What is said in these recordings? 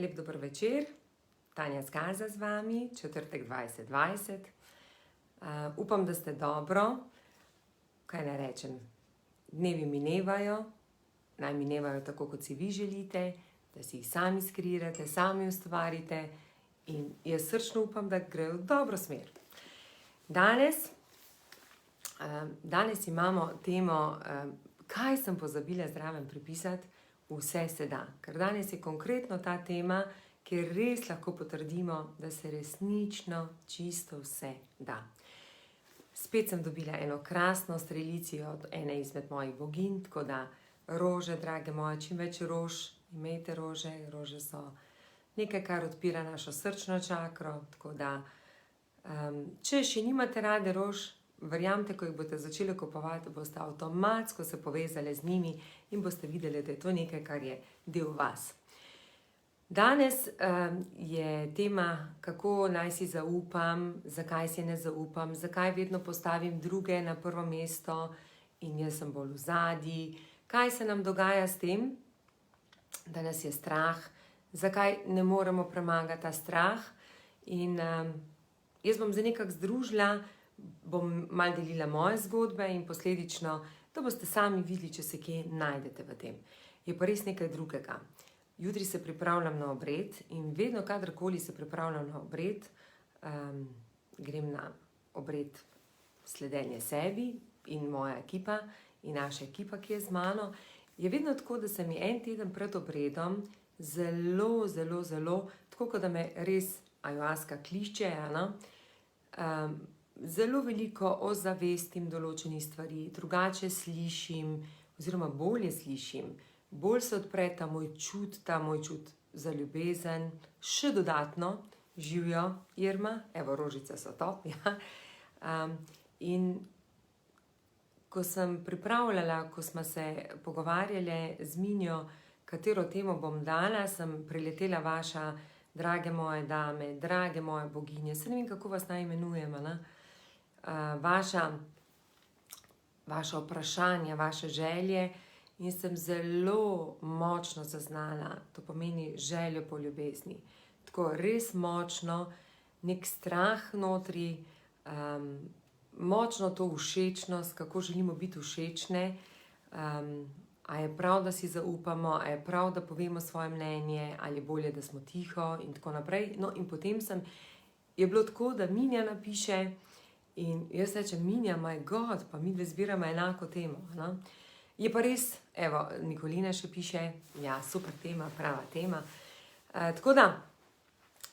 Lep dober večer, Tanja Skaza z vami, četrtek 2020. Upam, da ste dobro. Kaj naj rečem? Dnevi minevajo, naj minevajo tako, kot si vi želite, da si jih sami skreirate, sami ustvarite in jaz srčno upam, da grejo v dobro smer. Danes imamo temo, kaj sem pozabila zraven pripisati, vse se da. Ker danes je konkretno ta tema, kjer res lahko potrdimo, da se resnično čisto vse da. Spet sem dobila eno krasno strelicijo od ene izmed mojih boginj, tako da rože, drage moje, čim več rož, imejte rože. Rože so nekaj, kar odpira našo srčno čakro, tako da če še nimate rade rož, verjamete, ko jih boste začeli kupovati, boste avtomatsko se povezali z njimi in boste videli, da je to nekaj, kar je del vas. Danes je tema, kako naj si zaupam, zakaj si ne zaupam, zakaj vedno postavim druge na prvo mesto in jaz sem bolj v zadnji, kaj se nam dogaja s tem, da nas je strah, zakaj ne moremo premagati ta strah. In jaz bom zdaj nekako združila, bom malo delila moje zgodbe in posledično, da boste sami videli, če se kje najdete v tem. Je pa res nekaj drugega. Jutri se pripravljam na obred in vedno, kadarkoli se pripravljam na obred, grem na obred sledenje sebi in moja ekipa in naša ekipa, ki je z mano, je vedno tako, da se mi en teden pred obredom zelo, tako kot da me res ajuaska klišče, zelo veliko ozavestim določenih stvari, drugače slišim, oziroma bolje slišim, bolj se odpre ta moj čut za ljubezen, še dodatno, živijo, Irma, evo, rožice so to, ja. In ko sem pripravljala, ko smo se pogovarjali z Minjo, katero temo bom dala, sem priletela vaša, drage moje dame, drage moje boginje, se ne vem, kako vas naj imenujem, vaša vprašanja, vaše želje in sem zelo močno zaznala, to pomeni željo po ljubezni. Tako res močno, nek strah notri, močno to všečnost, kako želimo biti všečne, a je prav, da si zaupamo, a je prav, da povemo svoje mnenje, ali je bolje, da smo tiho in tako naprej. No in potem je bilo tako, da Minja napiše in jaz rečem, Minja, my God, pa mi dve zbiramo enako temo. Je pa res, evo, Nikolina še piše, ja, super tema, prava tema. Tako da,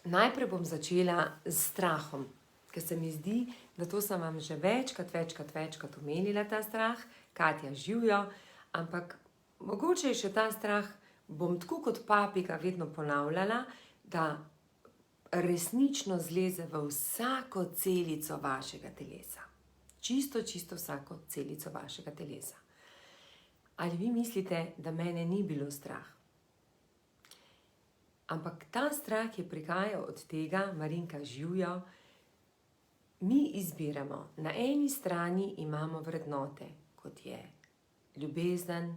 najprej bom začela s strahom, ker se mi zdi, da to sem vam že večkrat omenila, ta strah, Katja živijo, ampak mogoče je še ta strah, bom tako kot papiga vedno ponavljala, da resnično zleze v vsako celico vašega telesa. Čisto vsako celico vašega telesa. Ali vi mislite, da mene ni bilo strah? Ampak ta strah je prihajal od tega, Marinka živijo, mi izbiramo. Na eni strani imamo vrednote, kot je ljubezen,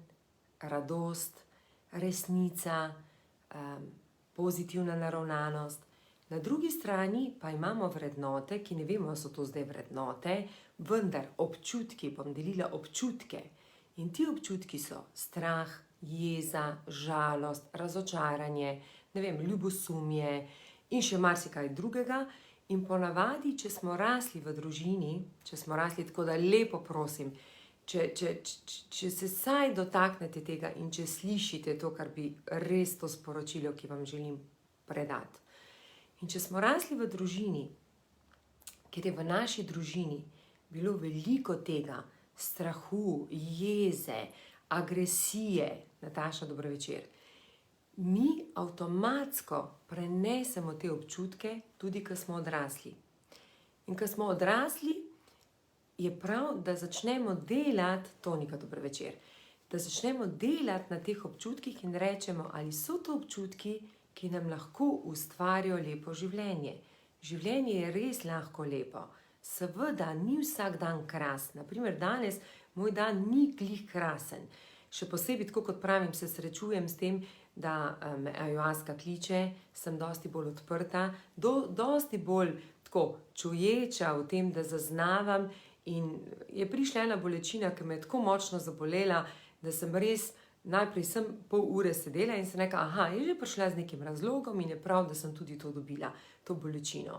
radost, resnica, pozitivna naravnanost. Na drugi strani pa imamo vrednote, ki ne vemo, so to zdaj vrednote, vendar občutki, bom delila občutke. In ti občutki so strah, jeza, žalost, razočaranje, ne vem, ljubosumje in še marsikaj drugega. In ponavadi, če smo rasli v družini, če smo rasli tako, da lepo prosim, če se saj dotaknete tega in če slišite to, kar bi res to sporočilo, ki vam želim predati. In če smo rasli v družini, ker je v naši družini bilo veliko tega strahu, jeze, agresije, Nataša, dobro večer, mi avtomatsko prenesemo te občutke tudi, ko smo odrasli. In ko smo odrasli, je prav, da začnemo delati, Tonika, dobro večer, da začnemo delati na teh občutkih in rečemo, ali so to občutki, ki nam lahko ustvarijo lepo življenje. Življenje je res lahko lepo. Seveda, ni vsak dan krasen. Naprimer, danes moj dan ni glih krasen. Še posebej, tako kot pravim, se srečujem s tem, da me ajuaska kliče, sem dosti bolj odprta, dosti bolj tako čuječa v tem, da zaznavam. In je prišla ena bolečina, ki me je tako močno zabolela, da sem res najprej sem pol ure sedela in sem rekla, aha, je že prišla z nekim razlogom in je prav, da sem tudi to dobila, to bolečino.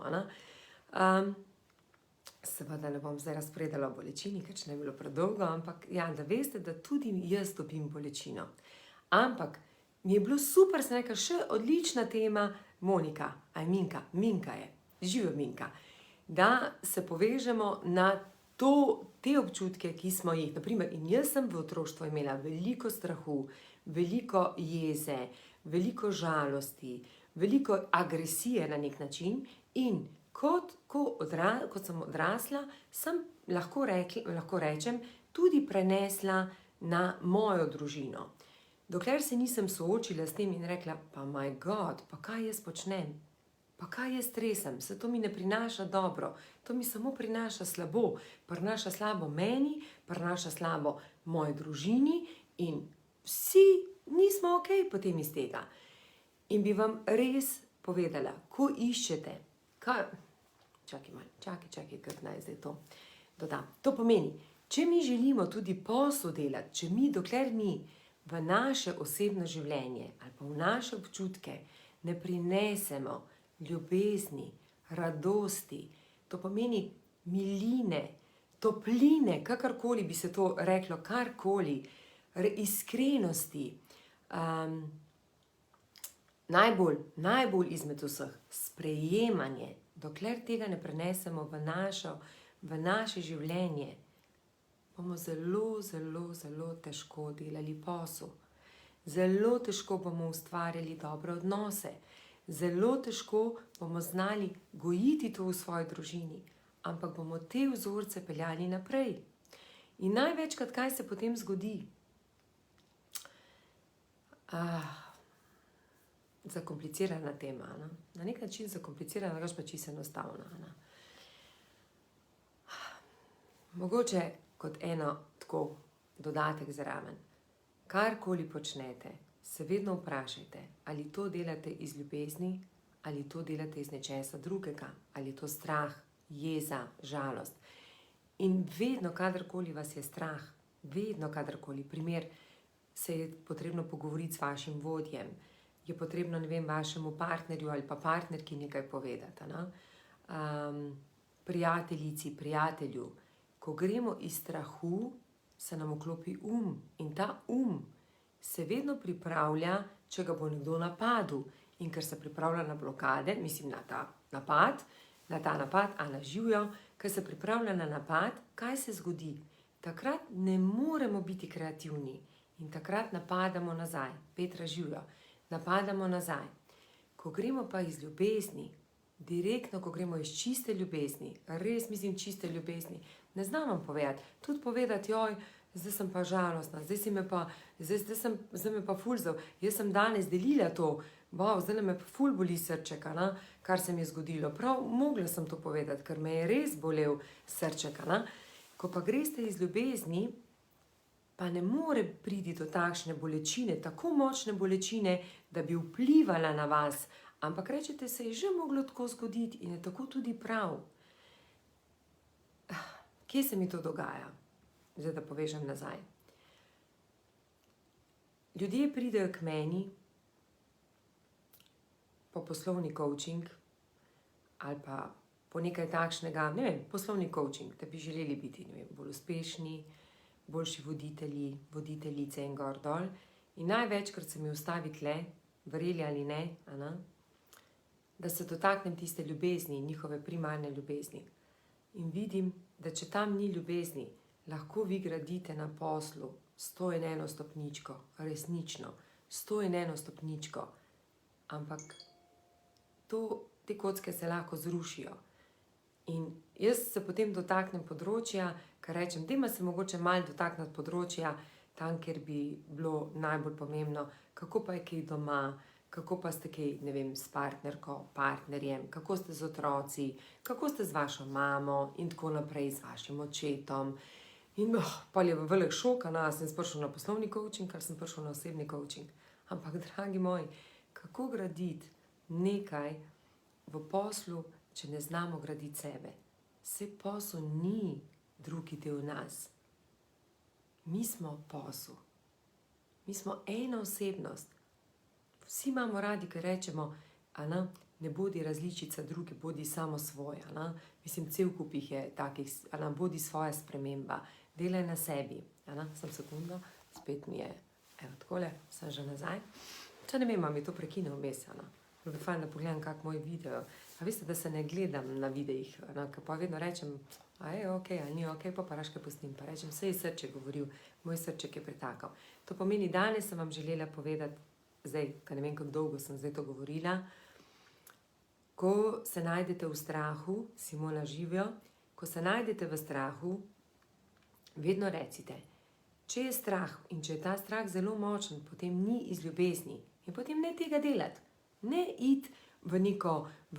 Seveda ne bom zdaj razpredala o bolečini, ker če ne bi bilo predolgo, ampak ja, da veste, da tudi jaz dobim bolečino. Ampak mi je bilo super, sem rekla, še odlična tema, Monika, Minka je, živijo Minka, da se povežemo na te občutke, ki smo jih, naprimer, in jaz sem v otroštvu imela veliko strahu, veliko jeze, veliko žalosti, veliko agresije na nek način in kot sem odrasla, sem lahko rečem, tudi prenesla na mojo družino. Dokler se nisem soočila s tem in rekla, pa my God, pa kaj jaz počnem? Pa kaj jaz stresam? Se to mi ne prinaša dobro, to mi samo prinaša slabo. Prinaša slabo meni, prinaša slabo moji družini in vsi nismo okej potem iz tega. In bi vam res povedala, ko iščete, čakaj, kot naj zdaj to dodam. To pomeni, če mi želimo tudi posel delati, dokler mi v naše osebno življenje ali pa v naše občutke ne prinesemo ljubezni, radosti, to pomeni miline, topline, kakorkoli bi se to reklo, karkoli, iskrenosti, najbolj izmed vseh, sprejemanje, dokler tega ne prenesemo v naše življenje, bomo zelo, zelo, zelo težko delali posel. Zelo težko bomo ustvarjali dobre odnose. Zelo težko bomo znali gojiti to v svoji družini, ampak bomo te vzorce peljali naprej. In največkrat, kaj se potem zgodi? Zakomplicirana tema. Na nek način zakomplicirana, drugače pa čisto enostavna. Mogoče kot eno tako dodatek zraven. Karkoli počnete, se vedno vprašajte, ali to delate iz ljubezni, ali to delate iz nečesa drugega, ali je to strah, jeza, žalost. In vedno, kadarkoli vas je strah, vedno, kadarkoli, primer, se je potrebno pogovoriti s vašim vodjem, je potrebno, ne vem, vašemu partnerju ali pa partnerki nekaj povedati. Prijateljici, prijatelju, ko gremo iz strahu, se nam vklopi in ta se vedno pripravlja, če ga bo nekdo napadel. In ker se pripravlja na blokade, mislim na ta napad, na živjo, ker se pripravlja na napad, kaj se zgodi? Takrat ne moremo biti kreativni in takrat napadamo nazaj. Petra, živjo, napadamo nazaj. Ko gremo pa iz ljubezni, direktno, ko gremo iz čiste ljubezni, res mislim čiste ljubezni, ne znam vam povedati, tudi povedati, joj, zdaj sem pa žalostna, zdaj me pa ful zav, jaz sem danes delila to, zdaj me pa ful boli srček, kar se mi je zgodilo. Prav, mogla sem to povedati, ker me je res bolel srček. Ko pa greste iz ljubezni, pa ne more priti do takšne bolečine, tako močne bolečine, da bi vplivala na vas, ampak rečete, se je že moglo tako zgoditi in je tako tudi prav. Kje se mi to dogaja? Zdaj, da povežem nazaj. Ljudje pridejo k meni po poslovni coaching ali pa po nekaj takšnega, ne vem, poslovni coaching, da bi želeli biti, ne vem, bolj uspešni, boljši voditelji, voditeljice in gor dol. In največkrat se mi ustavi tle, verjeli ali ne, da se dotaknem tiste ljubezni, njihove primarne ljubezni. In vidim, da če tam ni ljubezni, lahko vi gradite na poslu 101 stopničko, resnično, 101 stopničko, ampak te kocke se lahko zrušijo. In jaz se potem dotaknem področja, ker rečem, dajmo se mogoče malo dotakniti področja, tam, kjer bi bilo najbolj pomembno, kako pa je kaj doma, kako pa ste kaj, ne vem, s partnerko, partnerjem, kako ste z otroci, kako ste z vašo mamo in tako naprej, z vašim očetom. In pol je velik šok, jaz sem prišel na poslovni coaching, ker sem prišel na osebni coaching. Ampak, dragi moji, kako graditi nekaj v poslu, če ne znamo graditi sebe? Saj posel ni drugi del nas. Mi smo posel. Mi smo ena osebnost. Vsi imamo radi, ker rečemo, ne bodi različica druge, bodi samo svoja. Mislim, cel kup jih je takih, bodi svoja sprememba, delaj na sebi. Sem sekundo, spet mi je, evo takole, sem že nazaj. Če ne vem, mi to prekinil vmes, bi fajn, da pogledam kak moj video. A veste, da se ne gledam na videih, ker pa vedno rečem, a je okej, a ni okej, pa raške pustim, pa rečem, saj je srček govoril, moj srček je pretakal. To pomeni, danes sem vam želela povedati, zdaj, ker ne vem, kako dolgo sem zdaj to govorila, ko se najdete v strahu, Simona Živjo, ko se najdete v strahu, vedno recite, če je strah in če je ta strah zelo močen, potem ni iz ljubezni in potem ne tega delati. Ne iti v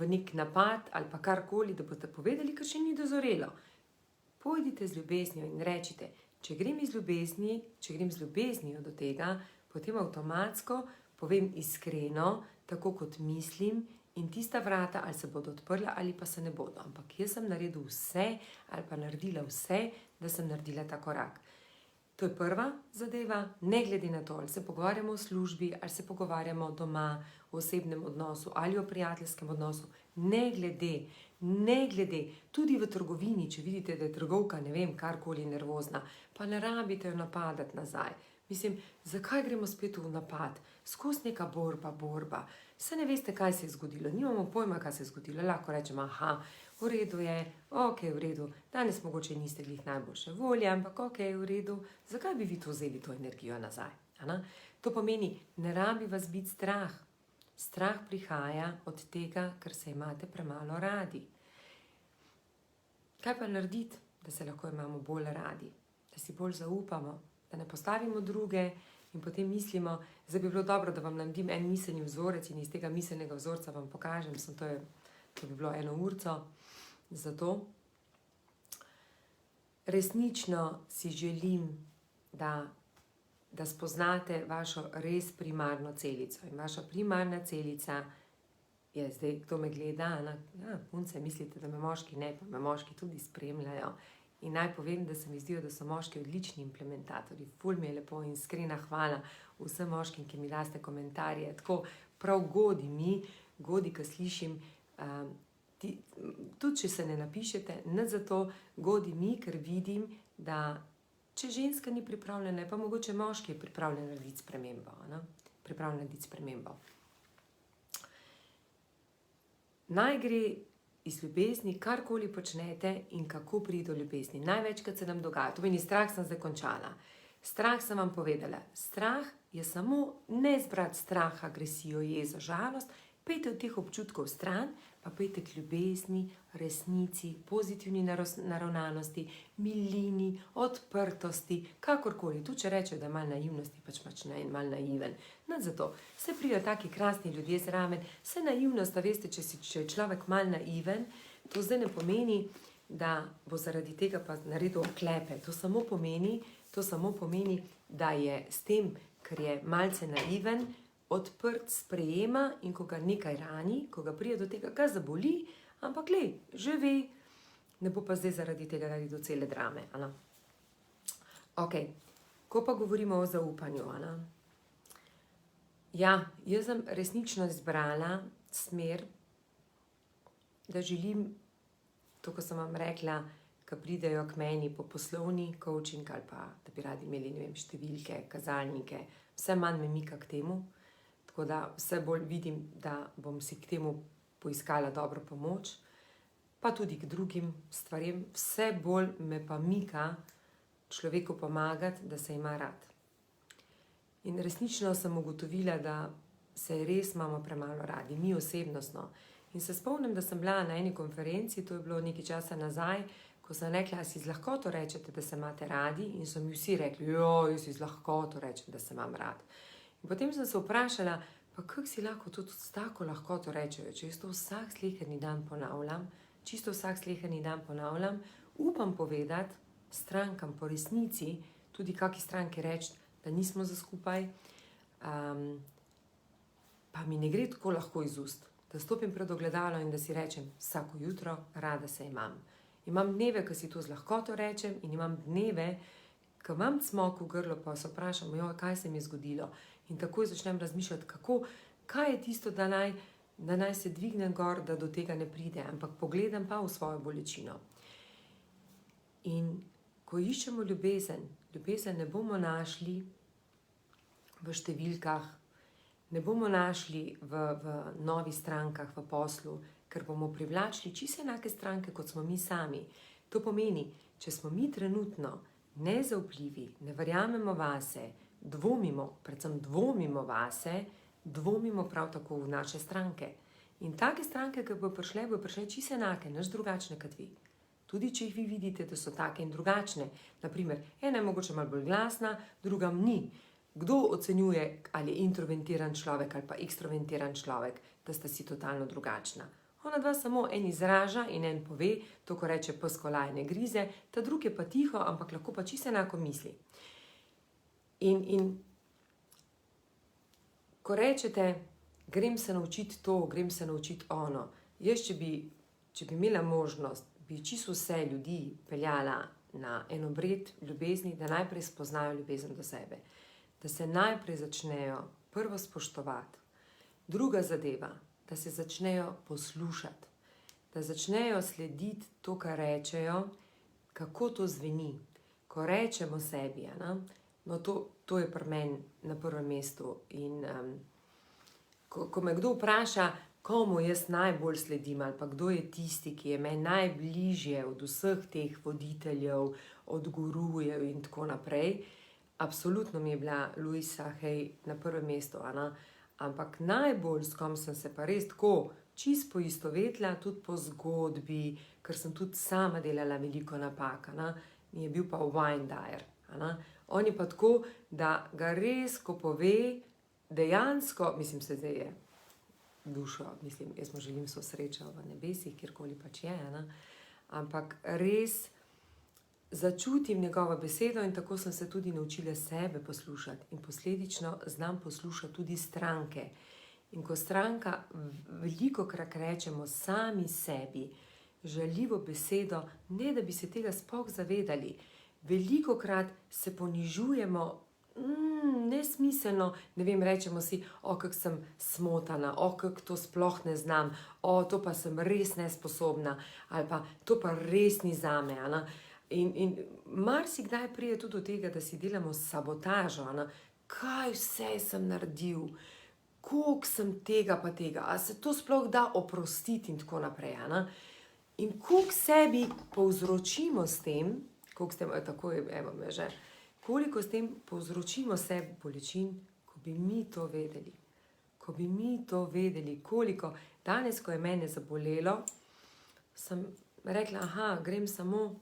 nek napad ali pa karkoli, da boste povedali, ker še ni dozorelo. Pojdite z ljubeznijo in rečite, če grem z ljubeznijo do tega, potem avtomatsko povem iskreno, tako kot mislim, in tista vrata ali se bodo odprla ali pa se ne bodo. Ampak jaz sem naredil vse ali pa naredila vse, da sem naredila ta korak. To je prva zadeva, ne glede na to, ali se pogovarjamo o službi, ali se pogovarjamo doma, o osebnem odnosu ali o prijateljskem odnosu. Ne glede, tudi v trgovini, če vidite, da je trgovka, ne vem, karkoli nervozna, pa ne rabite jo napadati nazaj. Mislim, zakaj gremo spet v napad? Skozi neka borba. Se ne veste, kaj se je zgodilo, nimamo pojma, kaj se je zgodilo. Lahko rečemo, v redu je, okej, v redu. Danes mogoče niste glih najboljše volje, ampak okej, v redu. Zakaj bi vi to vzeli, to energijo nazaj? To pomeni, ne rabi vas biti strah. Strah prihaja od tega, ker se imate premalo radi. Kaj pa narediti, da se lahko imamo bolj radi? Da si bolj zaupamo, da ne postavimo druge in potem mislimo, zdaj bi bilo dobro, da vam naredim en miselni vzorec in iz tega miselnega vzorca vam pokažem, to bi bilo 1 urco. Zato resnično si želim, da spoznate vašo res primarno celico. In vaša primarna celica je zdaj, kdo me gleda, punce, mislite, da me moški ne, pa me moški tudi spremljajo. In naj povem, da se mi zdijo, da so moški odlični implementatorji. Ful mi je lepo in iskrena hvala vsem moškim, ki mi daste komentarje. Tako prav godi, ko slišim, tudi če se ne napišete, nič zato godi mi, ker vidim, da če ženska ni pripravljena, pa mogoče moški je pripravljen narediti spremembo. Naj gre iz ljubezni, karkoli počnete in kako pride do ljubezni. Največkrat se nam dogaja, to meni strah sem zdaj končala. Strah sem vam povedala. Strah je samo ne zbrati strah, agresijo, jezo, žalost. Pejte od teh občutkov stran, pa pejte k ljubezni, resnici, pozitivni naravnanosti, milini, odprtosti, kakorkoli. Tu če rečejo, da je malo naivnosti, pač malo naiven. Zato se prijo taki krasni ljudje zraven. Vse naivnost, veste, če je človek malo naiven, to zdaj ne pomeni, da bo zaradi tega pa naredil oklepe. To samo pomeni, da je s tem, ker je malce naiven, odprt sprejema in ko ga nekaj rani, ko ga prije do tega, ga zaboli, ampak že ve, ne bo pa zdaj zaradi tega naredil cele drame. Ko pa govorimo o zaupanju, jaz sem resnično izbrala smer, da želim, to, ko sem vam rekla, ko pridejo k meni po poslovni coaching ali pa, da bi radi imeli, ne vem, številke, kazalnike, vse manj me mika k temu, tako da vse bolj vidim, da bom si k temu poiskala dobro pomoč, pa tudi k drugim stvarem, vse bolj me pa mika človeku pomagati, da se ima rad. In resnično sem ugotovila, da se res imamo premalo radi, mi osebnostno. In se spomnim, da sem bila na eni konferenci, to je bilo nekaj časa nazaj, ko sem rekla, si z lahkoto rečete, da se imate radi, in so mi vsi rekli, jaz si z lahkoto rečem, da se imam rad. In potem sem se vprašala, pa kako si lahko tudi s tako lahkoto rečejo, če jaz to vsak sleherni dan ponavljam, čisto vsak sleherni dan ponavljam, upam povedati, strankam po resnici, tudi kakšni stranki reči, da nismo za skupaj, pa mi ne gre tako lahko iz ust, da stopim pred ogledalo in da si rečem vsako jutro, rada se imam. Imam dneve, ko si to z lahkoto rečem, in imam dneve, ko imam cmok v grlu, pa se vprašam, kaj se mi je zgodilo. In takoj začnem razmišljati, kaj je tisto, da naj se dvignem gor, da do tega ne pride, ampak pogledam pa v svojo bolečino. In ko iščemo ljubezen ne bomo našli v številkah, ne bomo našli v novih strankah, v poslu, ker bomo privlačili čisto enake stranke, kot smo mi sami. To pomeni, če smo mi trenutno nezaupljivi, ne verjamemo vase, predvsem dvomimo vase, dvomimo prav tako v naše stranke. In take stranke, ki bodo prišle čisto enake, nič drugačne kot vi. Tudi če jih vi vidite, da so take in drugačne. Naprimer, ena je mogoče malo bolj glasna, druga ni. Kdo ocenjuje, ali je introvertiran človek ali pa ekstroventiran človek, da sta si totalno drugačna? Ona dva samo en izraža in en pove, to, ko reče pes kolaje ne grize, ta drug je pa tiho, ampak lahko pa čisto enako misli. In ko rečete, grem se naučiti to, grem se naučiti ono, jaz, če bi imela možnost, bi čisto vse ljudi peljala na en obred ljubezni, da najprej spoznajo ljubezen do sebe. Da se najprej začnejo prvo spoštovati. Druga zadeva, da se začnejo poslušati. Da začnejo slediti to, kar rečejo, kako to zveni. Ko rečemo sebi, no to je pri meni na prvem mestu. In ko me kdo vpraša, komu jaz najbolj sledim, ali pa kdo je tisti, ki je meni najbližje od vseh teh voditeljev, od gurujev in tako naprej, absolutno mi je bila Louisa Hay na prvem mestu, ampak najbolj, s kom sem se pa res tako čisto poistovetila, tudi po zgodbi, ker sem tudi sama delala veliko napak, mi je bil pa Wayne Dyer. On je pa tako, da ga res, ko pove, dejansko, mislim, se zdaj je dušo, mislim, jaz mu želim vso srečo v nebesih, kjerkoli pač je, ampak res začutim njegovo besedo in tako sem se tudi naučila sebe poslušati in posledično znam poslušati tudi stranke. In ko stranka velikokrat rečemo sami sebi žaljivo besedo, ne da bi se tega sploh zavedali, velikokrat se ponižujemo nesmiselno, ne vem, rečemo si, kako sem smotana, kako to sploh ne znam, to pa sem res nesposobna, ali pa to pa res ni zame, In marsikdaj pride tudi do tega, da si delamo sabotažo, kaj vse sem naredil, koliko sem tega pa tega, a se to sploh da oprostiti in tako naprej. In koliko sebi povzročimo s tem, koliko s tem povzročimo sebi bolečin, ko bi mi to vedeli. Ko bi mi to vedeli, koliko. Danes, ko je mene zabolelo, sem rekla, grem samo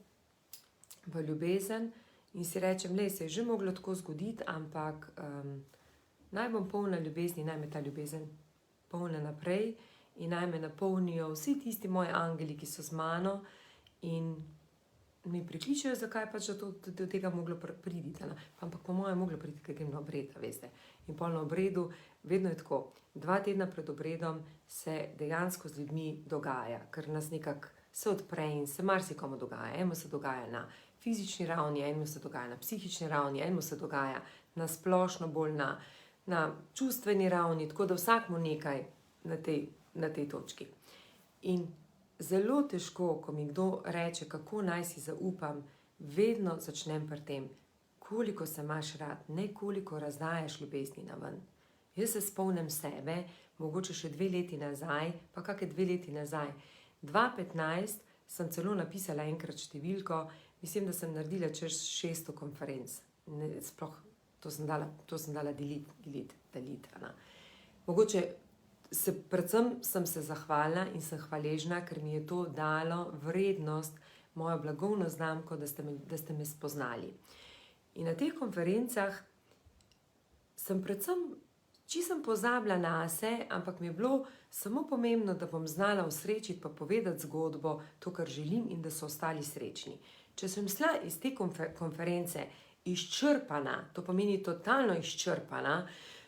v ljubezen in si rečem, se je že moglo tako zgoditi, ampak naj bom polna ljubezni, naj me ta ljubezen polne naprej in naj me napolnijo vsi tisti moji angeli, ki so z mano in mi prikličejo, zakaj pač do tega moglo priti. Ampak po mojem moglo priti, ker grem na obred, veste. In pol na obredu, vedno je tako, 2 tedna pred obredom se dejansko z ljudmi dogaja, ker nas nekako se odpre in se marsikomu dogaja. Enemu se dogaja na fizični ravni, enemu se dogaja na psihični ravni, enemu se dogaja na splošno bolj na čustveni ravni, tako da vsakmu nekaj na tej točki. In zelo težko, ko mi kdo reče, kako naj si zaupam, vedno začnem pri tem, koliko se imaš rad, ne koliko razdajaš ljubezni naven. Jaz se spomnim sebe, mogoče še 2 leti nazaj, pa kakšne 2 leti nazaj. 2015 sem celo napisala enkrat številko, mislim, da sem naredila čez 600 konferenc. Sploh to sem dala deliti. Mogoče predvsem sem se zahvalila in sem hvaležna, ker mi je to dalo vrednost, mojo blagovno znamko, da ste me spoznali. In na teh konferencah sem predvsem čisto pozabila nase, ampak mi je bilo samo pomembno, da bom znala osrečiti pa povedati zgodbo, to, kar želim in da so ostali srečni. če sem šla iz te konference izčrpana, to pomeni totalno izčrpana,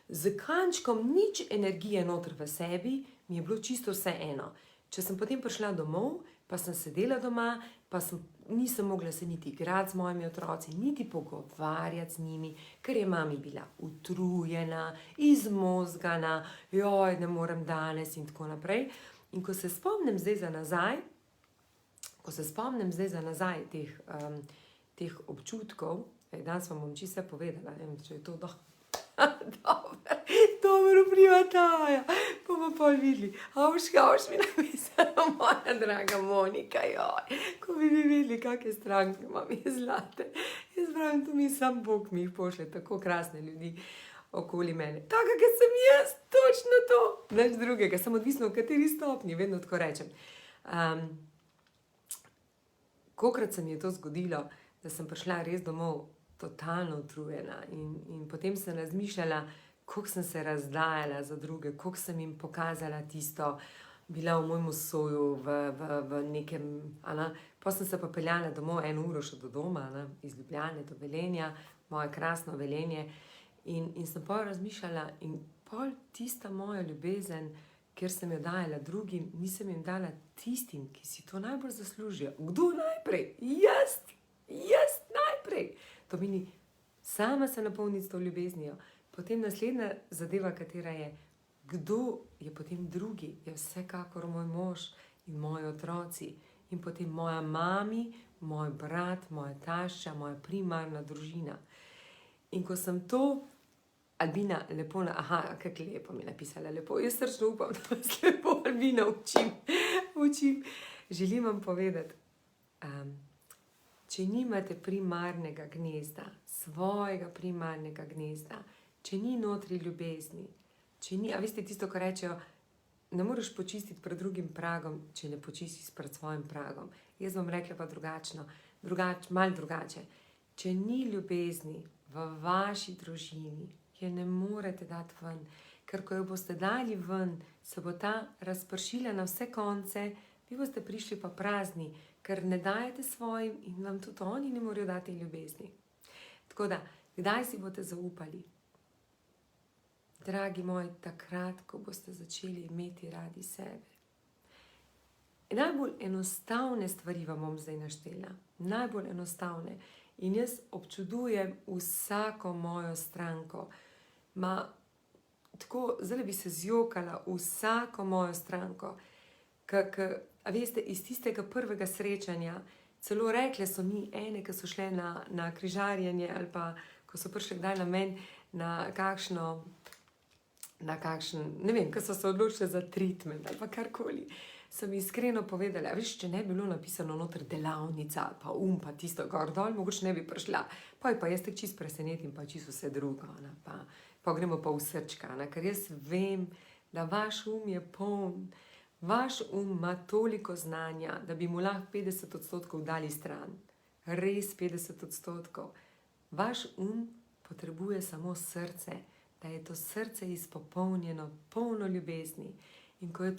z kančkom nič energije noter v sebi, mi je bilo čisto vse eno. Če sem potem prišla domov, pa sem sedela doma, pa nisem mogla se niti igrati z mojimi otroci, niti pogovarjati z njimi, ker je mami bila utrujena, izmozgana, joj, ne morem danes in tako naprej. In ko se spomnim zdaj za nazaj teh občutkov, danes vam bom čisto vse povedala, ne vem, če je to dobro vpliva Taja, bomo pol videli. Avš mi napisala, moja draga Monika, joj, ko bi vi videli, kakšne stranke imam iz zlate. Jaz pravim, tu mi sam Bog mi jih pošlje, tako krasne ljudi okoli mene. Taka, kot sem jaz, točno to. Nič drugega, sem odvisna v kateri stopnji, vedno tako rečem. Kolikrat se mi je to zgodilo, da sem prišla res domov totalno utrujena in potem sem razmišljala, koliko sem se razdajala za druge, koliko sem jim pokazala tisto, bila v mojem soju, v nekem, pa sem se pa peljala domov 1 uro še do doma, iz Ljubljane do Velenja, moje krasno Velenje, in sem pol razmišljala in pol tista moja ljubezen, ker sem jo dajala drugim, nisem jim dala tistim, ki si to najbolj zaslužijo. Kdo najprej? Jaz najprej. To meni, sama se napolniti s to ljubeznijo. Potem naslednja zadeva, katera je, kdo je potem drugi, je vsekakor moj mož in moji otroci. In potem moja mami, moj brat, moja tašča, moja primarna družina. In ko sem to, Albina, lepo, kako lepo mi je napisala, lepo, jaz srčno upam, da vas lepo Albina učim. Želim vam povedati, če nimate primarnega gnezda, svojega primarnega gnezda, če ni notri ljubezni, a veste tisto, ko rečejo, ne moreš počistiti pred drugim pragom, če ne počistiš pred svojim pragom. Jaz bom rekla pa malo drugače. Če ni ljubezni v vaši družini, je ne morete dati ven, ker ko jo boste dali ven, se bo ta razpršila na vse konce, vi boste prišli pa prazni, ker ne dajete svojim in vam tudi oni ne morejo dati ljubezni. Tako da, kdaj si boste zaupali? Dragi moji, takrat, ko boste začeli imeti radi sebe. Najbolj enostavne stvari vam bom zdaj naštela. Najbolj enostavne. In jaz občudujem vsako mojo stranko. Tako, zdaj bi se zjokala vsako mojo stranko. A veste, iz tistega prvega srečanja, celo rekle so mi ene, ki so šle na križarjenje ali pa, ko so prišle kdaj na meni, na kakšen, ne vem, ko so se odločile za treatment ali pa karkoli, sem iskreno povedala, veš, če ne bi bilo napisano noter delavnica, pa pa tisto gor dol, mogoče ne bi prišla. Pa jaz te čisto presenetim, pa čisto vse drugo, pa gremo pa v srčka, ker jaz vem, da vaš je poln, vaš ima toliko znanja, da bi mu lahko 50% dali stran. Res 50%. Vaš potrebuje samo srce, da je to srce izpopolnjeno, polno ljubezni. In ko je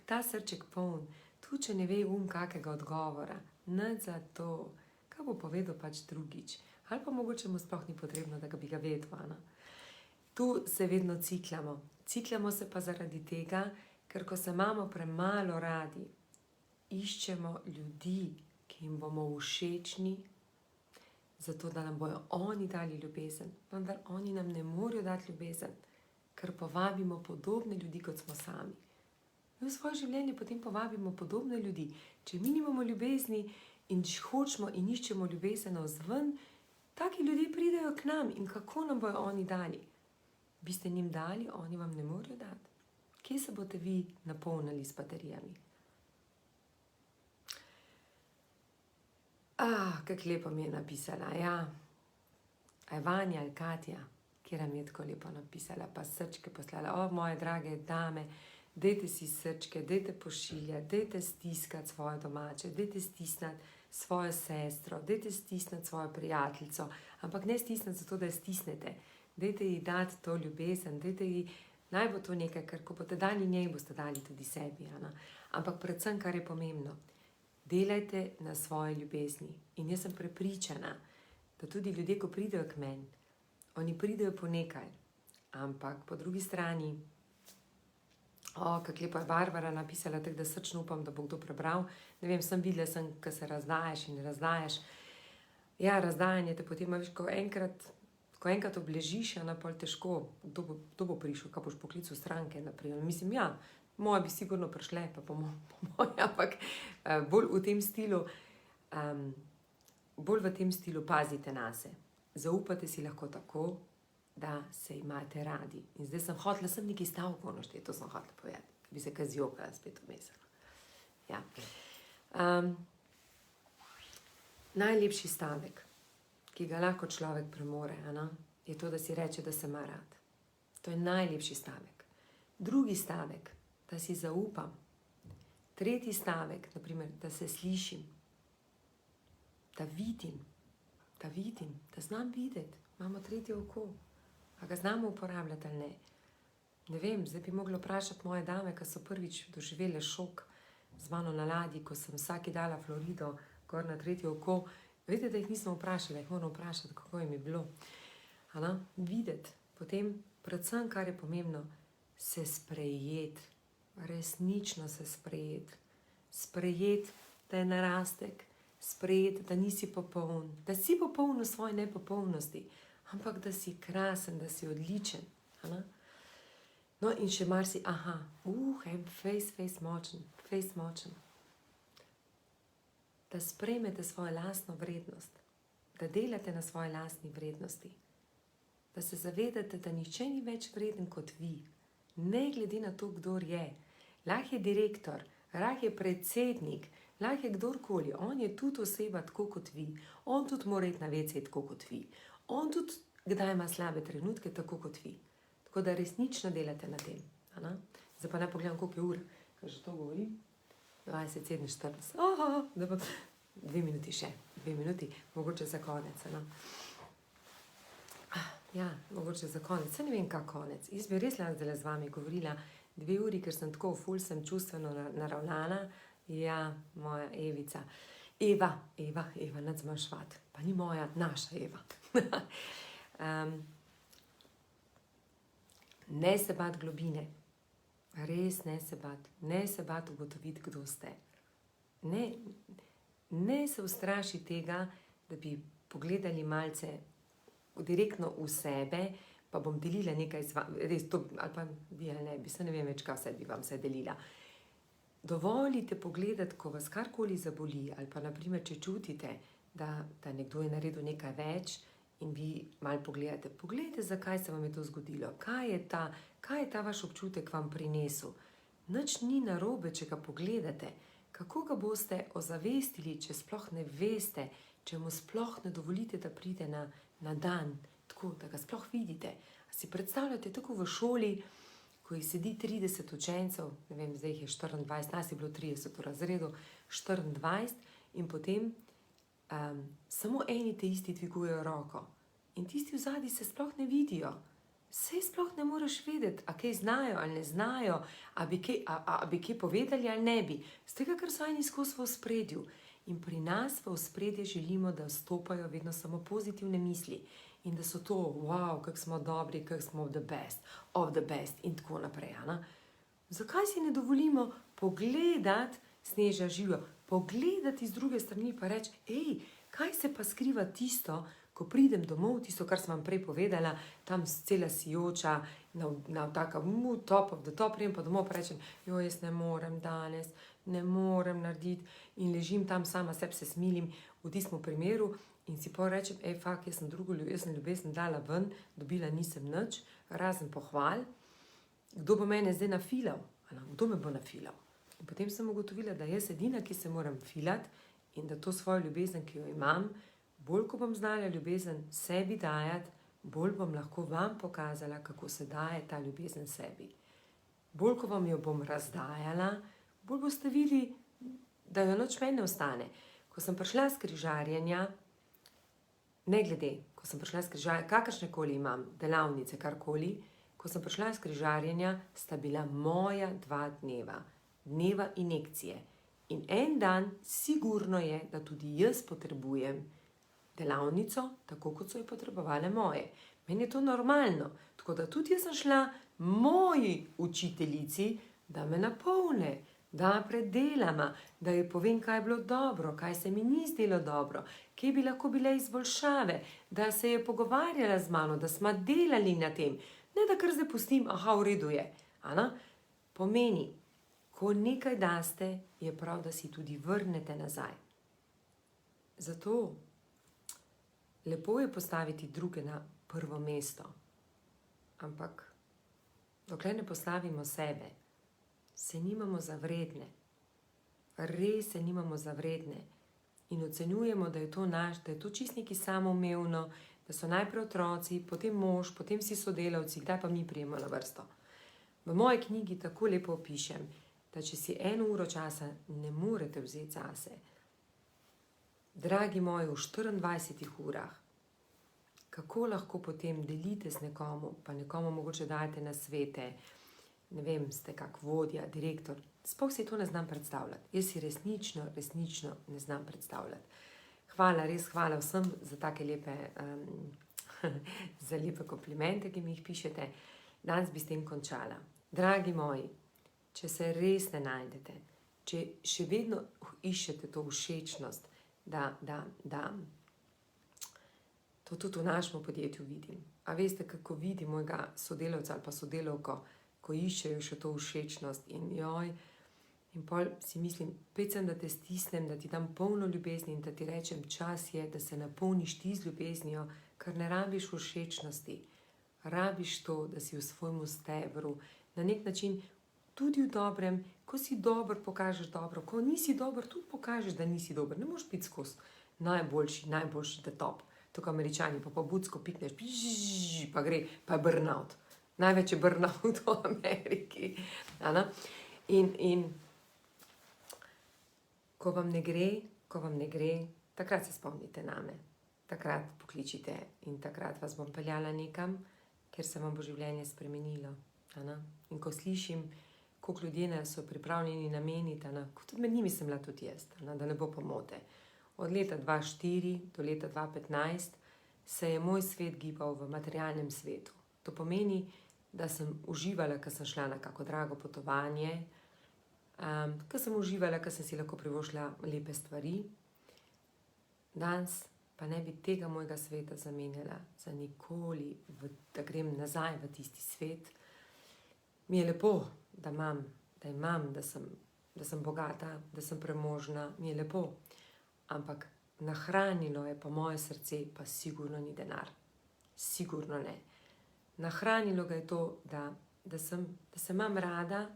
ta srček poln, tudi če ne ve kakega odgovora, nič za to, kaj bo povedal pač drugič. Ali pa mogoče mu sploh ni potrebno, da bi ga vedel. Tu se vedno ciklamo. Ciklamo se pa zaradi tega, ker ko se imamo premalo radi, iščemo ljudi, ki jim bomo všečni, zato da nam bojo oni dali ljubezen. Vendar oni nam ne morejo dati ljubezen, ker povabimo podobne ljudi, kot smo sami. Mi v svoje življenje potem povabimo podobne ljudi. Če mi nimamo ljubezni in hočemo in iščemo ljubezen navzven, taki ljudje pridejo k nam in kako nam bojo oni dali? Vi ste njim dali, oni vam ne morejo dati. Kje se boste vi napolnili s baterijami? Kako lepo mi je napisala, ja. A je Vanja ali Katja, kjera mi je tako lepo napisala, pa srčke poslala. Moje drage dame, dajte si srčke, dajte pošiljati, dajte stiskati svoje domače, dajte stisnati svojo sestro, dajte stisnati svojo prijateljico, ampak ne stisnati zato, da jo stisnete. Dajte ji dati to ljubezen, dajte ji, naj bo to nekaj, ker ko boste dali njej, boste dali tudi sebi. Ampak predvsem, kar je pomembno, delajte na svoji ljubezni. In jaz sem prepričana, da tudi ljudje, ko pridejo k meni, oni pridejo po nekaj, ampak po drugi strani, kako lepo je Barbara napisala, tako da srčno upam, da bo kdo prebral. Ne vem, sem videla, ko se razdajaš in razdajaš. Ja, razdajanje te potem, veš, ko enkrat obležiš, je pol težko, kdo bo prišel, kaj boš poklical stranke, naprimer. Mislim, ja, moje bi sigurno prišle, pa po moje, ampak bolj v tem stilu pazite nase. Zaupate si lahko tako, da se imate radi. In zdaj sem hotela, sem nekaj stavkov našteti, to sem hotela povedati, bi se kaj zjokala spet vmes. Ja. Najlepši stavek, ki ga lahko človek premore, je to, da si reče, da se ima rad. To je najlepši stavek. Drugi stavek, da si zaupam. Tretji stavek, naprimer, da se slišim, da vidim, da znam videti, imamo tretje oko. A ga znamo uporabljati ali ne? Ne vem, zdaj bi mogla vprašati moje dame, ki so prvič doživele šok z mano na ladji, ko sem vsaki dala Florido gor na tretje oko. Veste, da jih nisem vprašala, jih moram vprašati, kako jim je bilo. Videti, potem predvsem, kar je pomembno, se sprejeti, resnično se sprejeti. Sprejeti, da je narastek, sprejeti, da nisi popoln, da si popoln v svoji nepopolnosti, ampak da si krasen, da si odličen. No in še marsi, face močen. Da sprejmete svojo lastno vrednost, da delate na svoji lastni vrednosti, da se zavedate, da nihče ni več vreden kot vi, ne glede na to, kdor je. Lahko je direktor, lahko je predsednik, lahko je kdorkoli, on je tudi oseba tako kot vi, on tudi mora iti na WC tako kot vi. On tudi kdaj ima slabe trenutke, tako kot vi. Tako da resnično delate na tem. Zdaj pa naj pogledam, koliko je ur. Kaj že to govori? 20:47. 2 minuti še. 2 minuti. Mogoče za konec. Ja, mogoče za konec. Saj ne vem, kaj konec. Jaz bi res zdaj z vami govorila 2 uri, ker sem tako ful, sem čustveno naravnana. Ja, moja Evica. Eva, nad zmanjšvat. Pa ni moja, naša Eva. Ne se bat globine. Res ne se bat ugotoviti, kdo ste. Ne se ustraši tega, da bi pogledali malce direktno v sebe, pa bom delila nekaj z vami, res to, ali pa bi ali ne, ne vem več, kaj vse bi vam se delila. Dovolite pogledati, ko vas karkoli zaboli, ali pa naprimer, če čutite, da nekdo je naredil nekaj več in vi malo pogledate. Poglejte, zakaj se vam je to zgodilo, kaj je ta vaš občutek vam prinesel. Nič ni narobe, če ga pogledate. Kako ga boste ozavestili, če sploh ne veste, če mu sploh ne dovolite, da pride na dan, tako, da ga sploh vidite. Si predstavljate tako v šoli, ko jih sedi 30 učencev, ne vem, zdaj jih je 24, nas je bilo 30 v razredu, 24 in potem samo eni te isti dvigujejo roko. In tisti vzadi se sploh ne vidijo. Sej sploh ne moreš vedeti, a kaj znajo ali ne znajo, a bi kaj povedali ali ne bi. Z tega, ker so eni skozi v ospredju. In pri nas v ospredje želimo, da vstopajo vedno samo pozitivne misli. In da so to, wow, kako smo dobri, kako smo the best, of the best in tako naprej. Zakaj si ne dovolimo pogledati, Sneža Živjo, pogledati z druge strani pa reči, kaj se pa skriva tisto, ko pridem domov, tisto, kar sem vam prej povedala, tam cela sijoča, na taka top of the top, prijem pa domov pa rečem, jaz ne morem danes, ne morem narediti in ležim tam sama, sebi se smilim v tistem primeru in si pa rečem, jaz sem ljubezen dala ven, dobila nisem nič, razen pohval, kdo bo mene zdaj nafilal? Kdo me bo nafilal? In potem sem ugotovila, da jaz edina, ki se moram filati in da to svojo ljubezen, ki jo imam, bolj ko bom znala ljubezen sebi dajati, bolj bom lahko vam pokazala, kako se daje ta ljubezen sebi. Bolj ko vam jo bom razdajala, bolj boste videli, da jo nič meni ne ostane. Ko sem prišla s križarjenja, ne glede, ko sem prišla s križarjenja, kakršnekoli imam, delavnice, karkoli, ko sem prišla s križarjenja, sta bila moja 2 dneva injekcije. In en dan sigurno je, da tudi jaz potrebujem delavnico, tako kot so jo potrebovale moje. Meni je to normalno, tako da tudi jaz sem šla moji učiteljici, da me napolne, da predelama, da ji povem, kaj je bilo dobro, kaj se mi ni zdelo dobro, kje bi lahko bile izboljšave, da se je pogovarjala z mano, da smo delali na tem. Ne, da kar zdaj pustim, v redu je. Pomeni, ko nekaj daste, je prav, da si tudi vrnete nazaj. Zato lepo je postaviti druge na prvo mesto. Ampak dokler ne postavimo sebe, se nimamo za vredne. Res se nimamo za vredne. In ocenjujemo, da je to naš, da je to čisto nekaj samoumevno, da so najprej otroci, potem mož, potem vsi sodelavci, kdaj pa mi prijemo na vrsto. V moji knjigi tako lepo opišem, da če si 1 uro časa ne morete vzeti zase, dragi moji, v 24 urah, kako lahko potem delite z nekomu, pa nekomu mogoče dajete nasvete, ne vem, ste kak vodja, direktor, sploh si to ne znam predstavljati. Jaz si resnično ne znam predstavljati. Hvala, res hvala vsem za take lepe, za lepe komplimente, ki mi jih pišete. Danes bi s tem končala. Dragi moji, če se res ne najdete, če še vedno iščete to všečnost, da to tudi v našem podjetju vidim. A veste, kako vidim mojega sodelavca ali pa sodelavko, ko iščejo še to všečnost in joj, in pol si mislim, sem, da te stisnem, da ti dam polno ljubezni in da ti rečem, čas je, da se napolniš ti z ljubeznijo, ker ne rabiš všečnosti. Rabiš to, da si v svojemu stebru, na nek način tudi v dobrem, ko si dober, pokažeš dobro, ko nisi dober, tudi pokažeš, da nisi dober. Ne moreš biti skozi najboljši da top. Tukaj Američani pa bucko pikneš, pa gre, pa je burnout. Največ je burnout v Ameriki. In ko vam ne gre, takrat se spomnite name. Takrat pokličite in takrat vas bom peljala nekam, ker se vam bo življenje spremenilo. In ko slišim, koliko ljudje so pripravljeni nameniti, tudi med njimi sem bila tudi jaz, da ne bo pomote. Od leta 2004 do leta 2015 se je moj svet gibal v materialnem svetu. To pomeni, da sem uživala, ko sem šla na kako drago potovanje, ko sem uživala, ko sem si lahko privoščila lepe stvari. Danes pa ne bi tega mojega sveta zamenjala za nikoli, da grem nazaj v tisti svet. Mi je lepo, da imam, da sem bogata, da sem premožna, mi je lepo. Ampak nahranilo je pa moje srce, pa sigurno ni denar. Sigurno ne. Nahranilo ga je to, da se imam rada,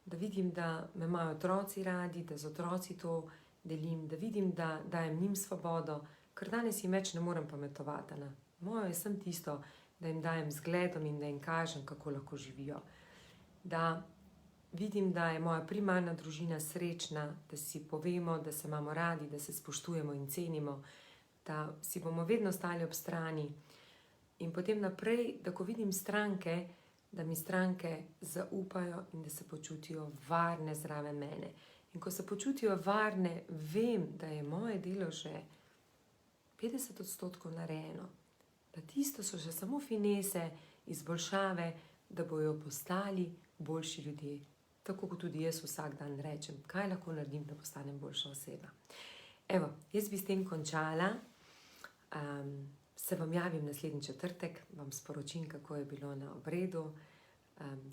da vidim, da me imajo otroci radi, da z otroci to delim, da vidim, da dajem njim svobodo, ker danes jim več ne morem pametovati. Moje je sem tisto, da jim dajem zgledom in da jim kažem, kako lahko živijo. Da vidim, da je moja primarna družina srečna, da si povemo, da se imamo radi, da se spoštujemo in cenimo, da si bomo vedno stali ob strani. In potem naprej, da ko vidim stranke, da mi stranke zaupajo in da se počutijo varne zraven mene. In ko se počutijo varne, vem, da je moje delo že 50% narejeno. Da tisto so še samo finese, izboljšave, da bojo postali boljši ljudje. Tako kot tudi jaz vsak dan rečem, kaj lahko naredim, da postanem boljša oseba. Evo, jaz bi s tem končala. Se vam javim naslednji četrtek, vam sporočim, kako je bilo na obredu.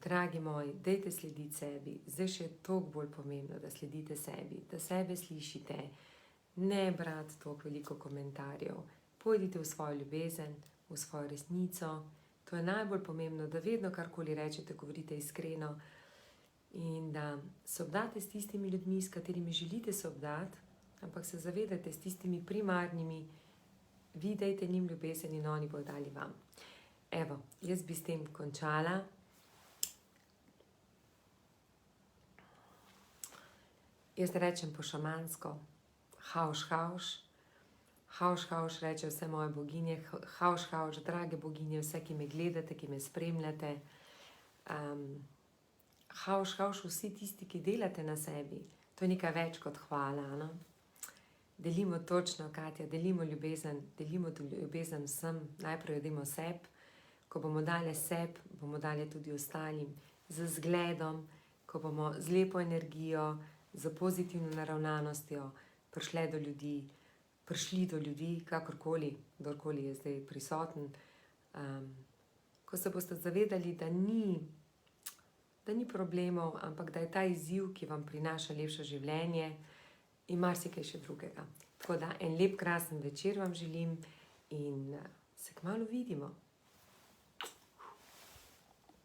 Dragi moji, dajte slediti sebi. Zdaj še je toliko bolj pomembno, da sledite sebi, da sebe slišite, ne brati toliko veliko komentarjev. Pojdite v svojo ljubezen, v svojo resnico. To je najbolj pomembno, da vedno karkoli rečete, govorite iskreno in da se obdate s tistimi ljudmi, s katerimi želite se obdati, ampak se zavedate s tistimi primarnimi, vi dajte njim ljubezen in oni bodo dali vam. Evo, jaz bi s tem končala. Jaz rečem po šamansko, hauš, hauš. Hauš, hauš, reče vse moje boginje. Hauš, hauš, drage boginje, vse, ki me gledate, ki me spremljate. Hauš, hauš, vsi tisti, ki delate na sebi, To je nekaj več kot hvala. No? Delimo točno, Katja, delimo ljubezen vsem, najprej jo dajmo sebi, ko bomo dali sebi, bomo dali tudi ostalim, z zgledom, ko bomo z lepo energijo, z pozitivno naravnanostjo prišli do ljudi, kakorkoli, kdorkoli je zdaj prisoten. Ko se boste zavedali, da ni problemov, ampak da je ta izziv, ki vam prinaša lepše življenje, in marsikaj še drugega. Tako da en lep, krasen večer vam želim in se kmalu vidimo.